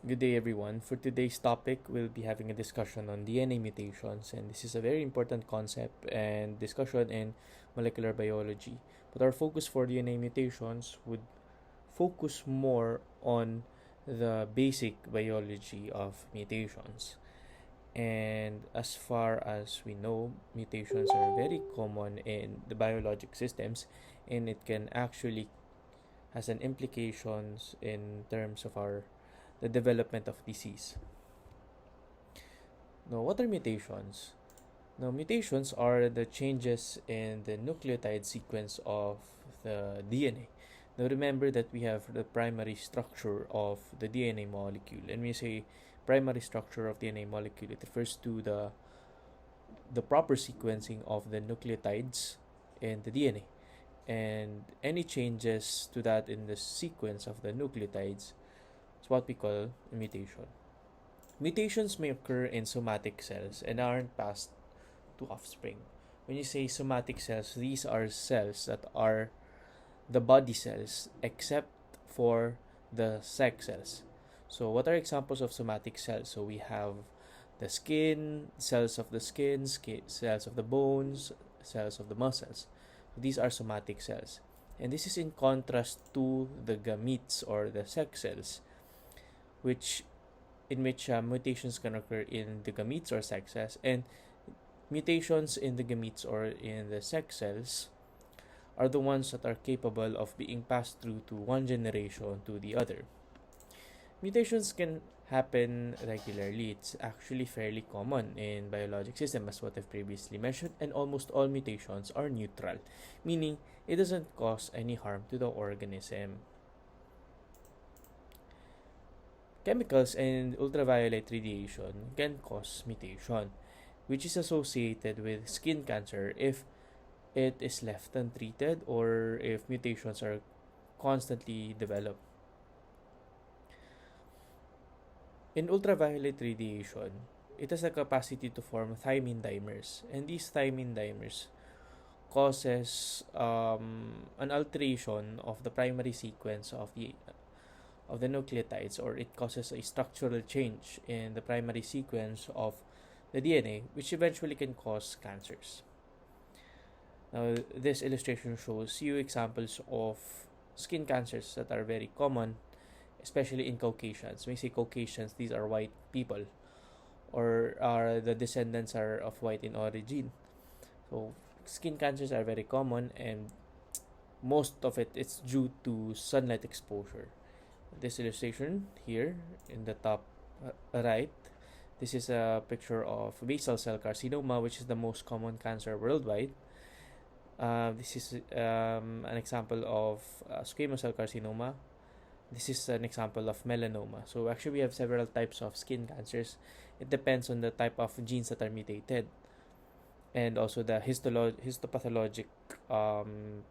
Good day, everyone. For today's topic, we'll be having a discussion on DNA mutations, and this is a very important concept and discussion in molecular biology. But our focus for DNA mutations would focus more on the basic biology of mutations. And as far as we know, mutations are very common in the biologic systems, and it can actually has an implications in terms of our the development of disease. Now, what are mutations? Now, mutations are the changes in the nucleotide sequence of the DNA. Now, remember that we have the primary structure of the DNA molecule. And when we say primary structure of DNA molecule, it refers to the proper sequencing of the nucleotides in the DNA. And any changes to that in the sequence of the nucleotides is what we call a mutation. Mutations may occur in somatic cells and aren't passed to offspring. When you say somatic cells, these are cells that are the body cells except for the sex cells. So, what are examples of somatic cells? So, we have the skin, cells of the skin, cells of the bones, cells of the muscles. So these are somatic cells. And this is in contrast to the gametes or the sex cells, which in which mutations can occur in the gametes or sex cells, and mutations in the gametes or in the sex cells are the ones that are capable of being passed through to one generation to the other. Mutations can happen regularly. It's actually fairly common in biologic system as what I've previously mentioned, and almost all mutations are neutral, meaning it doesn't cause any harm to the organism. Chemicals and ultraviolet radiation can cause mutation, which is associated with skin cancer if it is left untreated or if mutations are constantly developed. In ultraviolet radiation, it has a capacity to form thymine dimers, and these thymine dimers causes an alteration of the primary sequence of the nucleotides, or it causes a structural change in the primary sequence of the DNA, which eventually can cause cancers. Now, this illustration shows you examples of skin cancers that are very common, especially in Caucasians. When we say Caucasians, these are white people, or are the descendants are of white in origin. So, skin cancers are very common, and most of it is due to sunlight exposure. This illustration here in the top right, this is a picture of basal cell carcinoma, which is the most common cancer worldwide. This is an example of squamous cell carcinoma. This is an example of melanoma. So actually, we have several types of skin cancers. It depends on the type of genes that are mutated, and also the histopathologic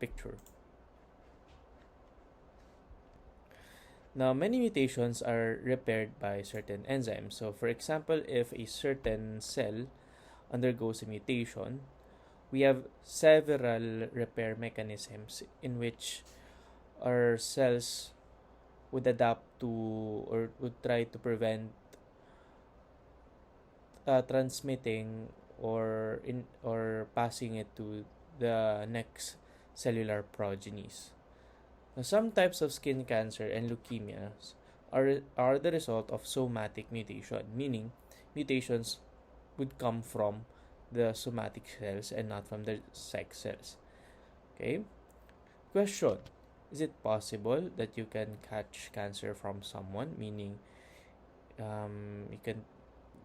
picture. Now, many mutations are repaired by certain enzymes. So, for example, if a certain cell undergoes a mutation, we have several repair mechanisms in which our cells would adapt to or would try to prevent transmitting or passing it to the next cellular progenies. Now, some types of skin cancer and leukemias are the result of somatic mutation, meaning mutations would come from the somatic cells and not from the sex cells. Okay? Question: is it possible that you can catch cancer from someone? Meaning, you can,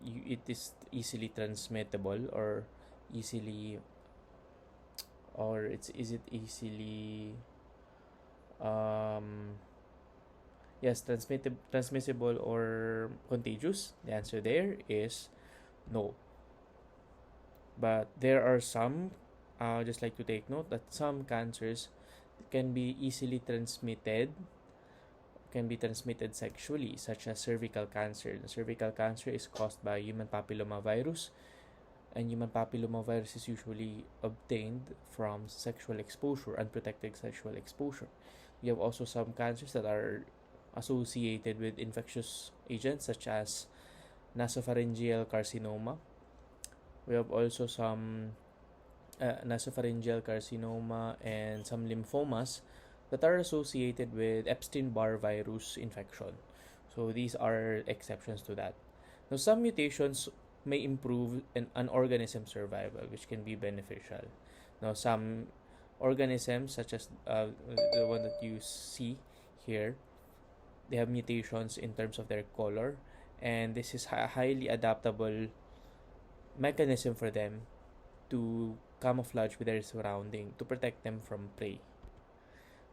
it is easily transmittable or easily, or is it easily um yes, transmissible or contagious? The answer there is no. But there are some, just like to take note that some cancers can be easily transmitted, can be transmitted sexually, such as cervical cancer. The cervical cancer is caused by human papillomavirus, and human papillomavirus is usually obtained from sexual exposure, unprotected sexual exposure. We have also some cancers that are associated with infectious agents such as nasopharyngeal carcinoma. We have also some nasopharyngeal carcinoma and some lymphomas that are associated with Epstein-Barr virus infection. So these are exceptions to that. Now, some mutations may improve an organism's survival, which can be beneficial. Now, some organisms, such as the one that you see here, they have mutations in terms of their color, and this is a highly adaptable mechanism for them to camouflage with their surrounding to protect them from prey.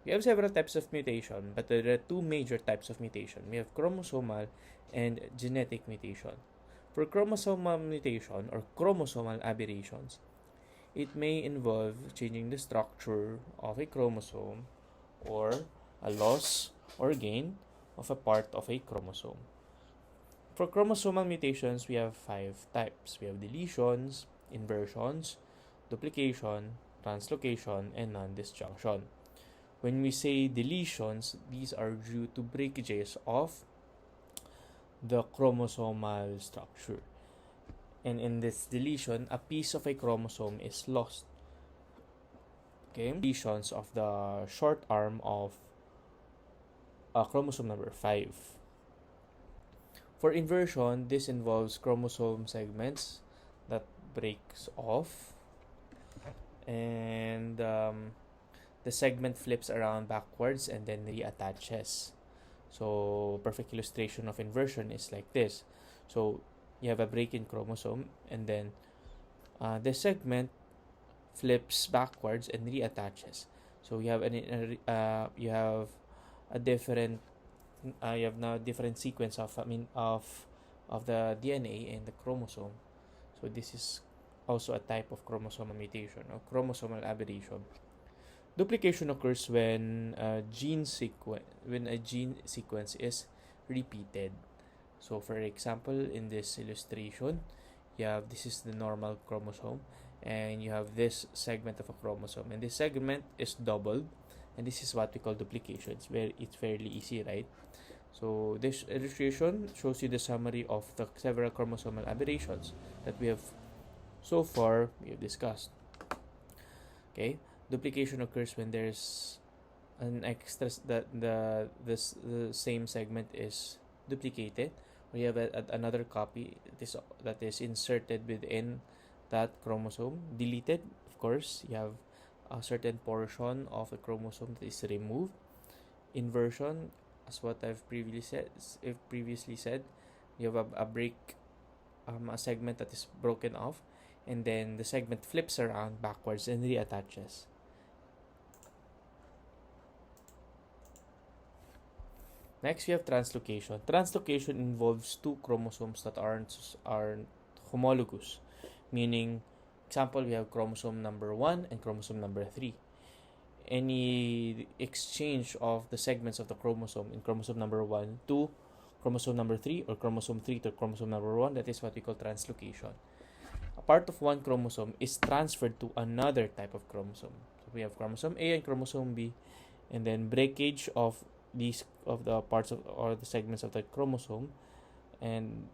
We have several types of mutation, but there are two major types of mutation. We have chromosomal and genetic mutation. For chromosomal mutation or chromosomal aberrations, it may involve changing the structure of a chromosome or a loss or gain of a part of a chromosome. For chromosomal mutations, we have 5 types. We have deletions, inversions, duplication, translocation, and non-disjunction. When we say deletions, these are due to breakages of the chromosomal structure. And in this deletion, a piece of a chromosome is lost. Okay, deletions of the short arm of chromosome number 5. For inversion, this involves chromosome segments that breaks off, and the segment flips around backwards and then reattaches. So perfect illustration of inversion is like this. So you have a break in chromosome, and then the segment flips backwards and reattaches. So you have you have a different you have now a different sequence of the DNA and the chromosome. So this is also a type of chromosomal mutation or chromosomal aberration. Duplication occurs when a gene sequence is repeated. So for example, in this illustration, this is the normal chromosome, and you have this segment of a chromosome, and this segment is doubled, and this is what we call duplication. It's fairly easy, right? So this illustration shows you the summary of the several chromosomal aberrations that we have discussed. Okay, duplication occurs when there's an extra the same segment is duplicated, or you have another copy that is inserted within that chromosome. Deleted, of course, you have a certain portion of a chromosome that is removed. Inversion, as what I've previously said, you have a break, a segment that is broken off, and then the segment flips around backwards and reattaches. Next, we have translocation. Translocation involves two chromosomes that aren't homologous, meaning, example, we have chromosome number 1 and chromosome number 3. Any exchange of the segments of the chromosome in chromosome number 1 to chromosome number 3 or chromosome 3 to chromosome number 1, that is what we call translocation. A part of one chromosome is transferred to another type of chromosome. So we have chromosome A and chromosome B, and then breakage of the parts of or the segments of the chromosome and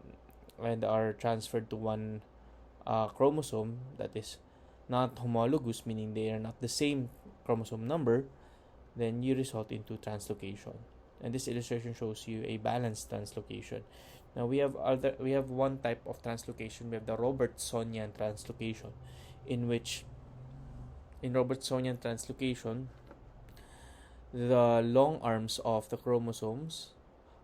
are transferred to one chromosome that is not homologous, meaning they are not the same chromosome number, then you result into translocation. And this illustration shows you a balanced translocation. Now we have one type of translocation. We have the Robertsonian translocation, in Robertsonian translocation, the long arms of the chromosomes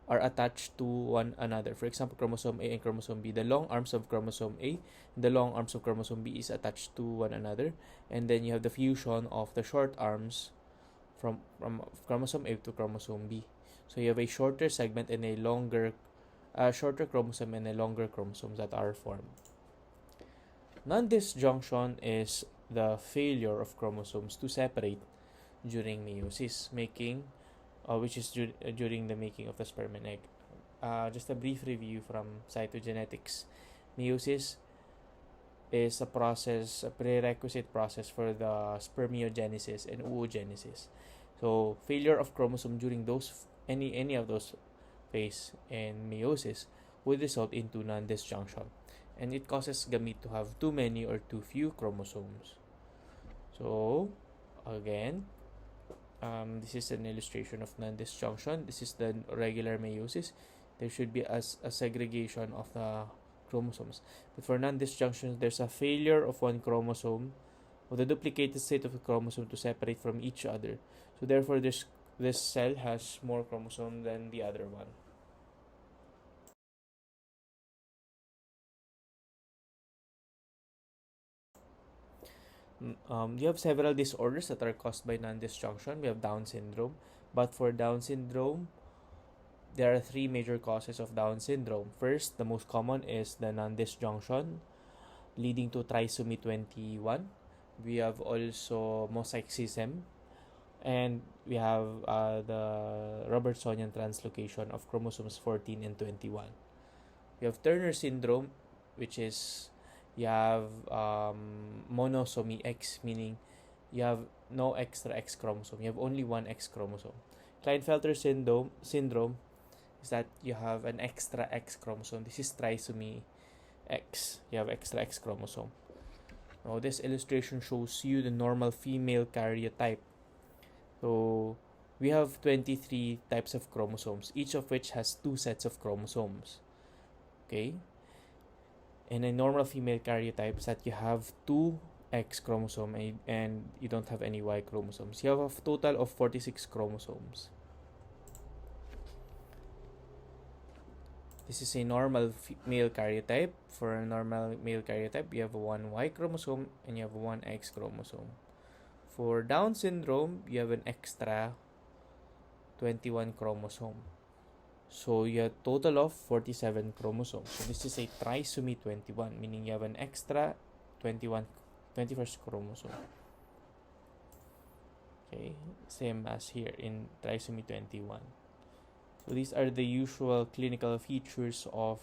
are attached to one another. For example, chromosome A and chromosome B. The long arms of chromosome A and the long arms of chromosome B is attached to one another. And then you have the fusion of the short arms from chromosome A to chromosome B. So you have a shorter segment and a shorter chromosome and a longer chromosome that are formed. Non-disjunction is the failure of chromosomes to separate during meiosis, which is during the making of the sperm and egg. Just a brief review from cytogenetics. Meiosis is a prerequisite process for the spermiogenesis and oogenesis. So failure of chromosome during those any of those phase in meiosis would result into non-disjunction, and it causes gamete to have too many or too few chromosomes. So again, this is an illustration of non-disjunction. This is the regular meiosis. There should be a segregation of the chromosomes. But for non-disjunction, there's a failure of one chromosome, of the duplicated state of the chromosome, to separate from each other. So therefore, this cell has more chromosome than the other one. You have several disorders that are caused by non-disjunction. We have Down syndrome. But for Down syndrome, there are three major causes of Down syndrome. First, the most common is the non-disjunction, leading to trisomy 21. We have also mosaicism, and we have the Robertsonian translocation of chromosomes 14 and 21. We have Turner syndrome, which is you have monosomy X, meaning you have no extra X chromosome. You have only one X chromosome. Klinefelter syndrome is that you have an extra X chromosome. This is trisomy X. You have extra X chromosome. Now, this illustration shows you the normal female karyotype. So, we have 23 types of chromosomes, each of which has 2 sets of chromosomes. Okay? And a normal female karyotype is that you have 2 X chromosome and you don't have any Y chromosomes. You have a total of 46 chromosomes. This is a normal male karyotype. For a normal male karyotype, you have one Y chromosome and you have one X chromosome. For Down syndrome, you have an extra 21 chromosome. So you have a total of 47 chromosomes. So this is a trisomy 21, meaning you have an extra 21st chromosome. Okay, same as here in trisomy 21. So these are the usual clinical features of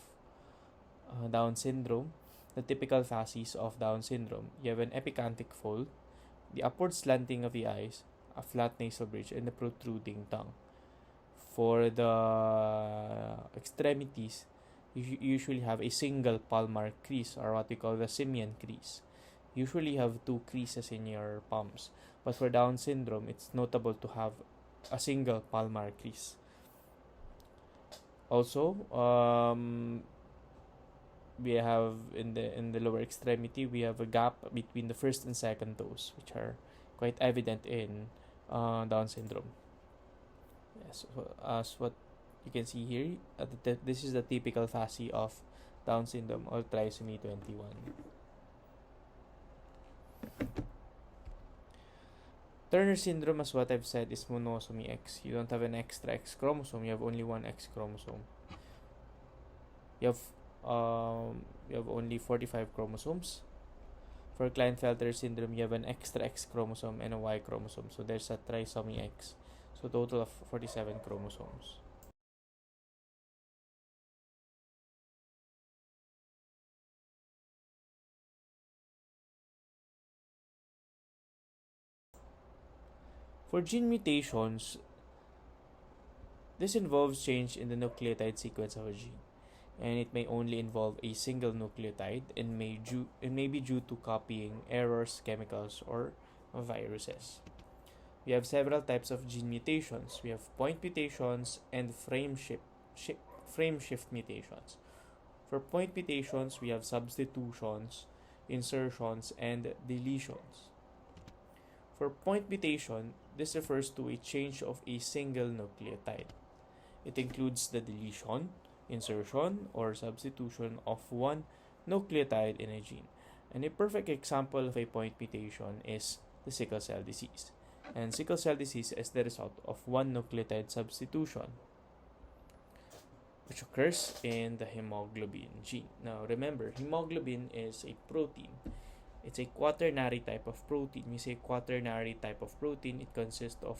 Down syndrome. The typical phases of Down syndrome: you have an epicantic fold, the upward slanting of the eyes, a flat nasal bridge, and a protruding tongue. For the extremities, you usually have a single palmar crease, or what we call the simian crease. Usually you have 2 creases in your palms, but for Down syndrome, it's notable to have a single palmar crease. Also, we have in the lower extremity, we have a gap between the first and second toes, which are quite evident in Down syndrome. Yes, so as what you can see here, this is the typical phasis of Down syndrome, or trisomy 21. Turner syndrome, as what I've said, is monosomy X. You don't have an extra X chromosome. You have only one X chromosome. You have only 45 chromosomes. For Klinefelter syndrome, you have an extra X chromosome and a Y chromosome. So there's a trisomy X. So total of 47 chromosomes. For gene mutations, this involves change in the nucleotide sequence of a gene, and it may only involve a single nucleotide and may be due to copying errors, chemicals, or viruses. We have several types of gene mutations. We have point mutations and frameshift mutations. For point mutations, we have substitutions, insertions, and deletions. For point mutation, this refers to a change of a single nucleotide. It includes the deletion, insertion, or substitution of one nucleotide in a gene. And a perfect example of a point mutation is the sickle cell disease. And sickle cell disease is the result of one nucleotide substitution, which occurs in the hemoglobin gene. Now remember, hemoglobin is a protein. It's a quaternary type of protein. We say quaternary type of protein, it consists of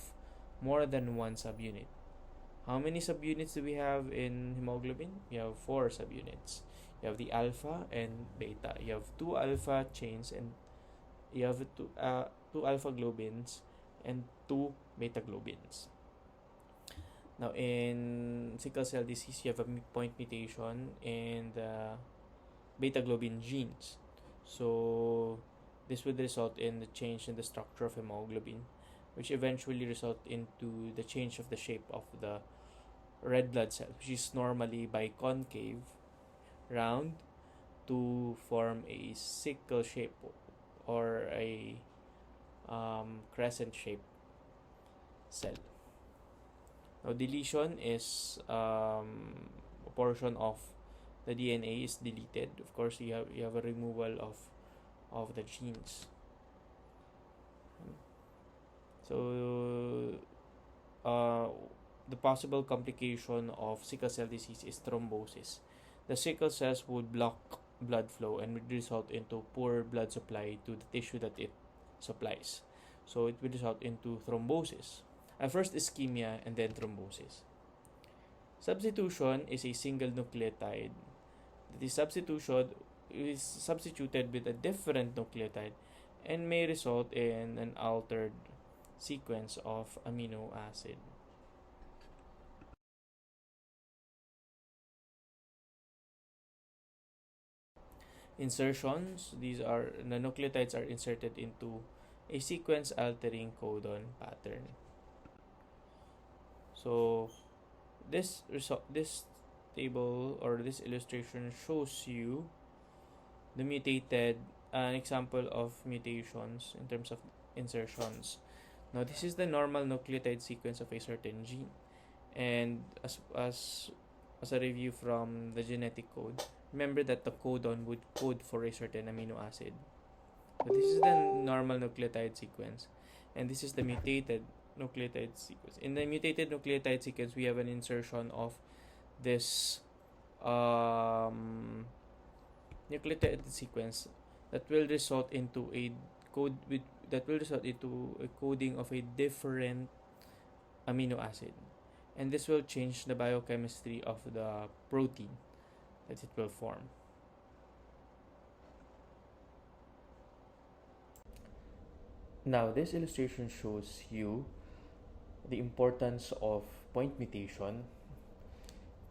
more than one subunit. How many subunits do we have in hemoglobin? We have 4 subunits. You have the alpha and beta. You have 2 alpha chains, and you have 2 alpha globins and 2 beta globins. Now, in sickle cell disease, you have a point mutation in the beta globin genes. So, this would result in the change in the structure of hemoglobin, which eventually result into the change of the shape of the red blood cell, which is normally biconcave, round, to form a sickle shape or a crescent shape cell. Now, deletion is a portion of the DNA is deleted. Of course, you have a removal of the genes. So, uh, the possible complication of sickle cell disease is thrombosis. The sickle cells would block blood flow and would result into poor blood supply to the tissue that it supplies. So it will result into thrombosis. At first ischemia and then thrombosis. Substitution is a single nucleotide. The substitution is substituted with a different nucleotide and may result in an altered sequence of amino acid. Insertions, these are the nucleotides are inserted into a sequence altering codon pattern. So this table or this illustration shows you the mutated an example of mutations in terms of insertions. Now this is the normal nucleotide sequence of a certain gene, and as a review from the genetic code, remember that the codon would code for a certain amino acid. So this is the normal nucleotide sequence, and this is the mutated nucleotide sequence. In the mutated nucleotide sequence, we have an insertion of this nucleotide sequence that will result into a code with that will result into a coding of a different amino acid, and this will change the biochemistry of the protein that it will form. Now, this illustration shows you the importance of point mutation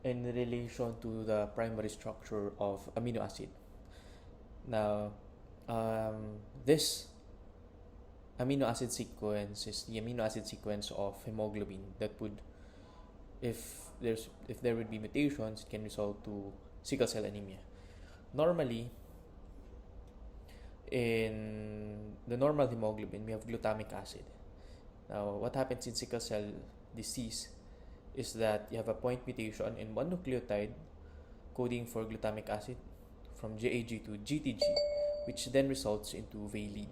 in relation to the primary structure of amino acid. Now, this amino acid sequence is the amino acid sequence of hemoglobin that would, if there would be mutations, it can result to sickle cell anemia. Normally, in the normal hemoglobin, we have glutamic acid. Now, what happens in sickle cell disease is that you have a point mutation in one nucleotide coding for glutamic acid from GAG to GTG, which then results into valine.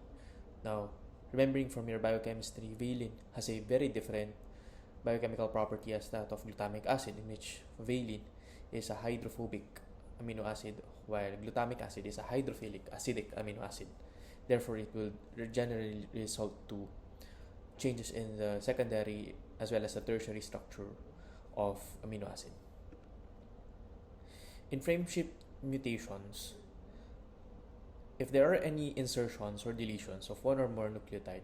Now, remembering from your biochemistry, valine has a very different biochemical property as that of glutamic acid, in which valine is a hydrophobic amino acid, while glutamic acid is a hydrophilic acidic amino acid. Therefore, it will generally result to changes in the secondary as well as the tertiary structure of amino acid. In frameshift mutations, if there are any insertions or deletions of one or more nucleotide,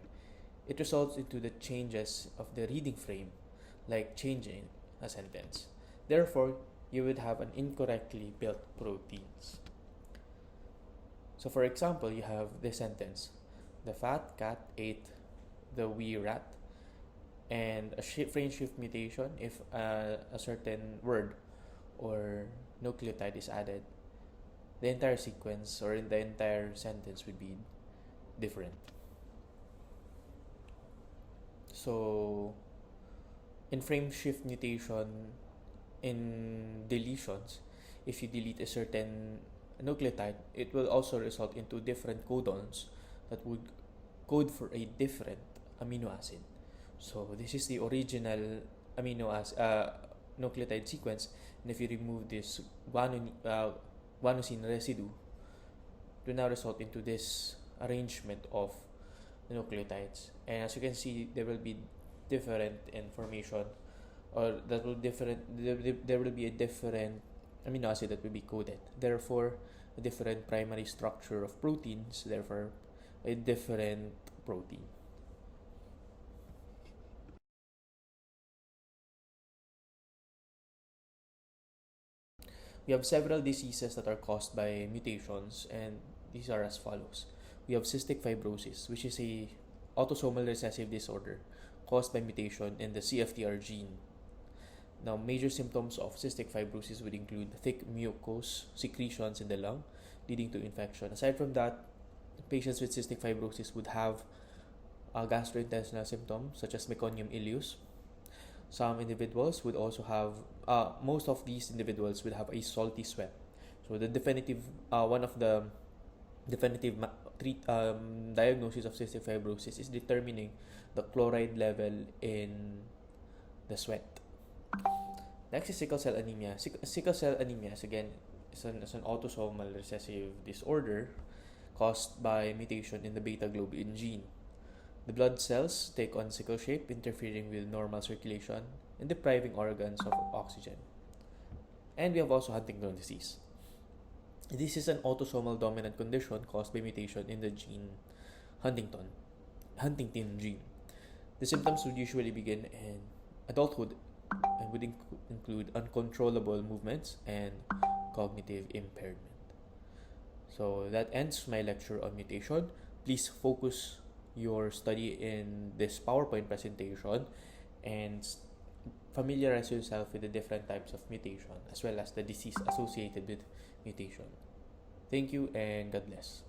it results into the changes of the reading frame, like changing a sentence. Therefore, you would have an incorrectly built proteins. So for example, you have this sentence: the fat cat ate the wee rat, and a frame shift mutation, if a certain word or nucleotide is added, the entire sequence or in the entire sentence would be different. So in frame shift mutation, in deletions, if you delete a certain nucleotide, it will also result into different codons that would code for a different amino acid. So this is the original nucleotide sequence, and if you remove this guanosine residue, it will now result into this arrangement of nucleotides. And as you can see, there will be different information, or there will be a different amino acid that will be coded. Therefore, a different primary structure of proteins. Therefore, a different protein. We have several diseases that are caused by mutations, and these are as follows. We have cystic fibrosis, which is a autosomal recessive disorder caused by mutation in the CFTR gene. Now, major symptoms of cystic fibrosis would include thick mucous secretions in the lung, leading to infection. Aside from that, patients with cystic fibrosis would have gastrointestinal symptoms such as meconium ileus. Some individuals would also have, most of these individuals would have a salty sweat. So the definitive, one of the definitive diagnosis of cystic fibrosis is determining the chloride level in the sweat. Next is sickle cell anemia. Sickle cell anemia is again is an autosomal recessive disorder caused by mutation in the beta globin gene. The blood cells take on sickle shape, interfering with normal circulation and depriving organs of oxygen. And we have also Huntington disease. This is an autosomal dominant condition caused by mutation in the gene Huntington gene. The symptoms would usually begin in adulthood and would include uncontrollable movements and cognitive impairment. So that ends my lecture on mutation. Please focus your study in this PowerPoint presentation and familiarize yourself with the different types of mutation as well as the disease associated with mutation. Thank you and God bless.